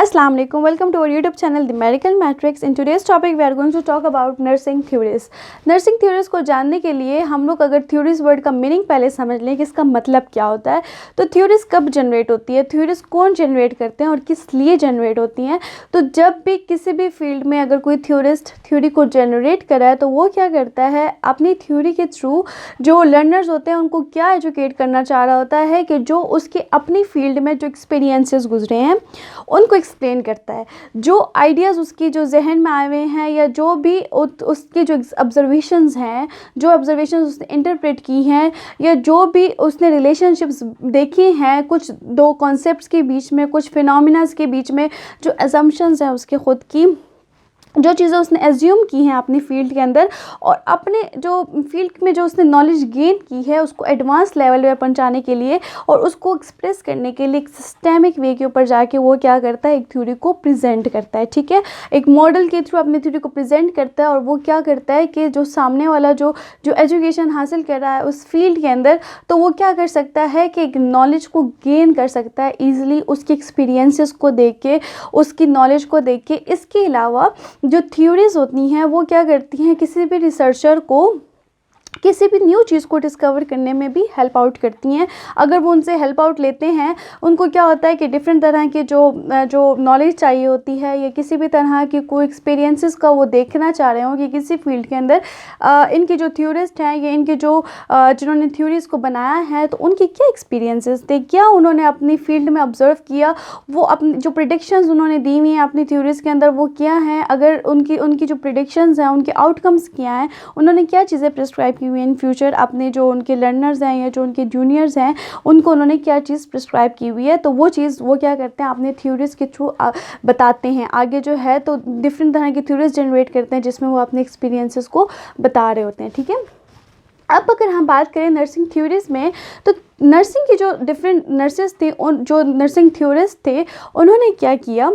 Assalamu alaikum. Welcome to our YouTube channel The Medical Matrix. In today's topic we are going to talk about nursing theories. Nursing theories को जानने के लिए हम लोग अगर theories word का meaning पहले समझ लें कि इसका मतलब क्या होता है, तो theories कब जनरेट होती है, theories कौन जनरेट करते हैं और किस लिए जनरेट होती हैं। तो जब भी किसी भी फील्ड में अगर कोई थ्योरिस्ट थ्योरी को जनरेट करा है तो वो क्या करता है, अपनी थ्योरी के थ्रू जो लर्नर्स होते हैं उनको क्या एजुकेट करना चाह रहा होता है कि जो उसके अपनी फील्ड में जो एक्सपीरियंसेस गुजरे हैं उनको एक्सप्लेन करता है। जो आइडियाज़ उसकी जो जहन में आए हुए हैं या जो भी उसके जो ऑब्जर्वेशंस हैं, जो ऑब्जर्वेशंस उसने इंटरप्रेट की हैं या जो भी उसने रिलेशनशिप्स देखी हैं, कुछ दो कॉन्सेप्ट्स के बीच में, कुछ फिनोमिनास के बीच में जो असम्पशंस हैं उसके ख़ुद की, जो चीज़ें उसने एज्यूम की हैं अपनी फील्ड के अंदर और अपने जो फील्ड में जो उसने नॉलेज गेन की है उसको एडवांस लेवल पे पहुंचाने के लिए और उसको एक्सप्रेस करने के लिए एक सिस्टेमिक वे के ऊपर जाके वो क्या करता है, एक थ्योरी को प्रेजेंट करता है। ठीक है, एक मॉडल के थ्रू अपनी थ्योरी को प्रेजेंट करता है और वो क्या करता है कि जो सामने वाला जो एजुकेशन हासिल कर रहा है उस फील्ड के अंदर, तो वो क्या कर सकता है कि एक नॉलेज को गेन कर सकता है ईजिली उसके एक्सपीरियंसेस को देख के, उसकी नॉलेज को देख के। इसके अलावा जो थ्योरीज होती हैं वो क्या करती हैं, किसी भी रिसर्चर को किसी भी न्यू चीज़ को डिस्कवर करने में भी हेल्प आउट करती हैं। अगर वो उनसे हेल्प आउट लेते हैं, उनको क्या होता है कि डिफरेंट तरह के जो नॉलेज चाहिए होती है या किसी भी तरह की कोई एक्सपीरियंसेस का वो देखना चाह रहे हो कि किसी फील्ड के अंदर इनके जो थ्योरिस्ट हैं या इनके जिन्होंने थ्योरीज को बनाया है तो उनके क्या एक्सपीरियंसेस थे, क्या उन्होंने अपनी फील्ड में ऑब्जर्व किया, वो अपनी जो प्रिडिक्शंस उन्होंने दी हुई हैं अपनी थ्योरीज के अंदर वो क्या हैं, अगर उनकी जो प्रिडिक्शंस हैं उनके आउटकम्स क्या हैं, उन्होंने क्या चीज़ें प्रिस्क्राइब की हुई इन फ्यूचर, अपने जो उनके लर्नर्स हैं या जो उनके जूनियर्स हैं उनको उन्होंने क्या चीज़ प्रिस्क्राइब की हुई है, तो वो चीज़ वो क्या करते हैं अपने थ्योरीज के थ्रू बताते हैं आगे जो है। तो डिफरेंट तरह की थ्योरीज जनरेट करते हैं जिसमें वो अपने एक्सपीरियंसेस को बता रहे होते हैं। ठीक है, अब अगर हम बात करें नर्सिंग थ्योरीज में, तो नर्सिंग की जो डिफरेंट नर्सेस थे, जो नर्सिंग थ्योरिस्ट थे, उन्होंने क्या किया,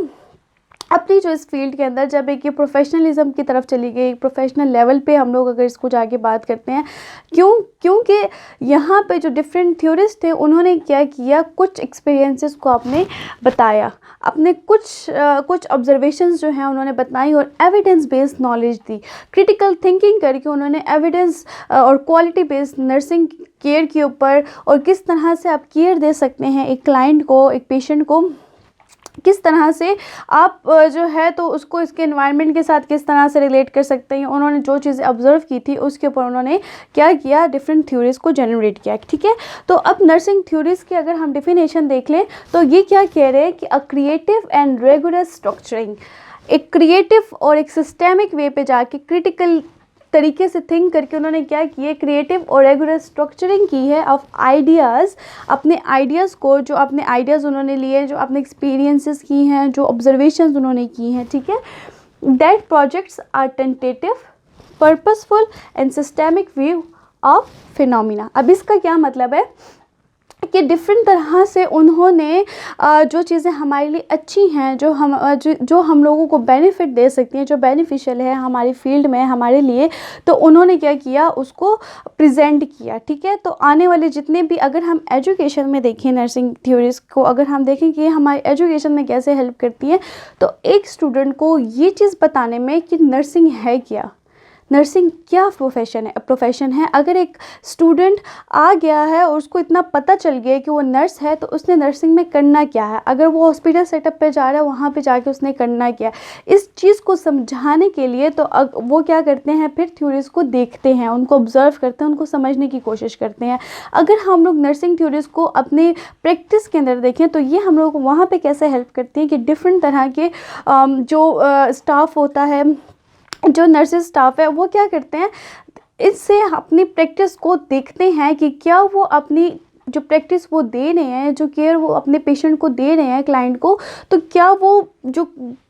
अपनी जो इस फील्ड के अंदर जब एक ये प्रोफेशनलिज्म की तरफ चली गई, प्रोफेशनल लेवल पे हम लोग अगर इसको जाके बात करते हैं, क्योंकि यहाँ पे जो डिफरेंट थ्योरिस्ट थे उन्होंने क्या किया, कुछ एक्सपीरियंसेस को आपने बताया, अपने कुछ ऑब्जर्वेशंस जो हैं उन्होंने बताई और एविडेंस बेस्ड नॉलेज दी। क्रिटिकल थिंकिंग करके उन्होंने एविडेंस और क्वालिटी बेस्ड नर्सिंग केयर के ऊपर और किस तरह से आप केयर दे सकते हैं एक क्लाइंट को, एक पेशेंट को, किस तरह से आप जो है तो उसको इसके एनवायरनमेंट के साथ किस तरह से रिलेट कर सकते हैं, उन्होंने जो चीज़ें ऑब्जर्व की थी उसके ऊपर उन्होंने क्या किया, डिफरेंट थ्योरीज को जनरेट किया। ठीक है, तो अब नर्सिंग थ्योरीज की अगर हम डेफिनेशन देख लें तो ये क्या कह रहे हैं कि a creative and regular structuring, एक क्रिएटिव और एक सिस्टेमिक वे पे जाके क्रिटिकल तरीके से थिंक करके उन्होंने क्या किए, क्रिएटिव और रेगुलर स्ट्रक्चरिंग की है ऑफ आइडियाज़, अपने आइडियाज़ को, जो अपने आइडियाज़ उन्होंने लिए, जो अपने एक्सपीरियंसेस की हैं, जो ऑब्जर्वेशंस उन्होंने की हैं। ठीक है, that projects are tentative, purposeful and systemic view of phenomena. अब इसका क्या मतलब है कि डिफरेंट तरह से उन्होंने जो चीज़ें हमारे लिए अच्छी हैं, जो हम लोगों को बेनिफिट दे सकती हैं, जो बेनिफिशियल है हमारी फील्ड में हमारे लिए, तो उन्होंने क्या किया, उसको प्रेजेंट किया। ठीक है, तो आने वाले जितने भी, अगर हम एजुकेशन में देखें नर्सिंग थ्योरीज को, अगर हम देखें कि हमारी एजुकेशन में कैसे हेल्प करती है, तो एक स्टूडेंट को ये चीज़ बताने में कि नर्सिंग है क्या, नर्सिंग क्या प्रोफेशन है। अगर एक स्टूडेंट आ गया है और उसको इतना पता चल गया कि वो नर्स है तो उसने नर्सिंग में करना क्या है, अगर वो हॉस्पिटल सेटअप पे जा रहा है वहाँ पे जाके उसने करना क्या है, इस चीज़ को समझाने के लिए तो वो क्या करते हैं, फिर थ्योरीज को देखते हैं, उनको ऑब्जर्व करते हैं, उनको समझने की कोशिश करते हैं। अगर हम लोग नर्सिंग थ्योरीज को अपने प्रैक्टिस के अंदर देखें तो ये हम लोग को वहाँ पर कैसे हेल्प करती हैं कि डिफरेंट तरह के जो स्टाफ होता है, जो नर्सिस स्टाफ है, वो क्या करते हैं, इससे अपनी प्रैक्टिस को देखते हैं कि क्या वो अपनी जो प्रैक्टिस वो दे रहे हैं, जो केयर वो अपने पेशेंट को दे रहे हैं, क्लाइंट को, तो क्या वो जो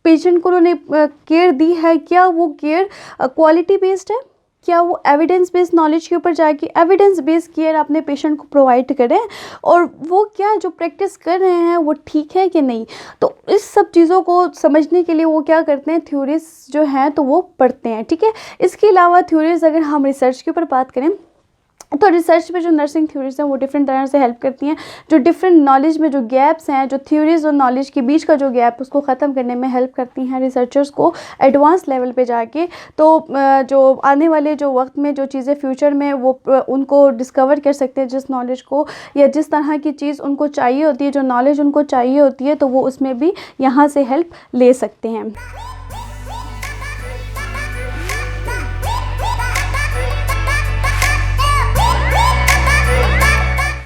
पेशेंट को उन्होंने केयर दी है, क्या वो केयर क्वालिटी बेस्ड है, क्या वो एविडेंस बेस्ड नॉलेज के ऊपर जाके एविडेंस बेस्ड केयर अपने पेशेंट को प्रोवाइड करें, और वो क्या जो प्रैक्टिस कर रहे हैं वो ठीक है कि नहीं। तो इस सब चीज़ों को समझने के लिए वो क्या करते हैं, थ्योरीज जो हैं तो वो पढ़ते हैं। ठीक है, इसके अलावा थ्योरीज अगर हम रिसर्च के ऊपर बात करें तो रिसर्च में जो नर्सिंग थ्योरीज हैं वो डिफरेंट तरह से हेल्प करती हैं, जो डिफरेंट नॉलेज में जो गैप्स हैं, जो थ्योरीज और नॉलेज के बीच का जो गैप उसको ख़त्म करने में हेल्प करती हैं रिसर्चर्स को एडवांस लेवल पे जाके। तो जो आने वाले जो वक्त में जो चीज़ें फ्यूचर में वो उनको डिस्कवर कर सकते हैं, जिस नॉलेज को या जिस तरह की चीज़ उनको चाहिए होती है, जो नॉलेज उनको चाहिए होती है, तो वो उसमें भी यहाँ से हेल्प ले सकते हैं।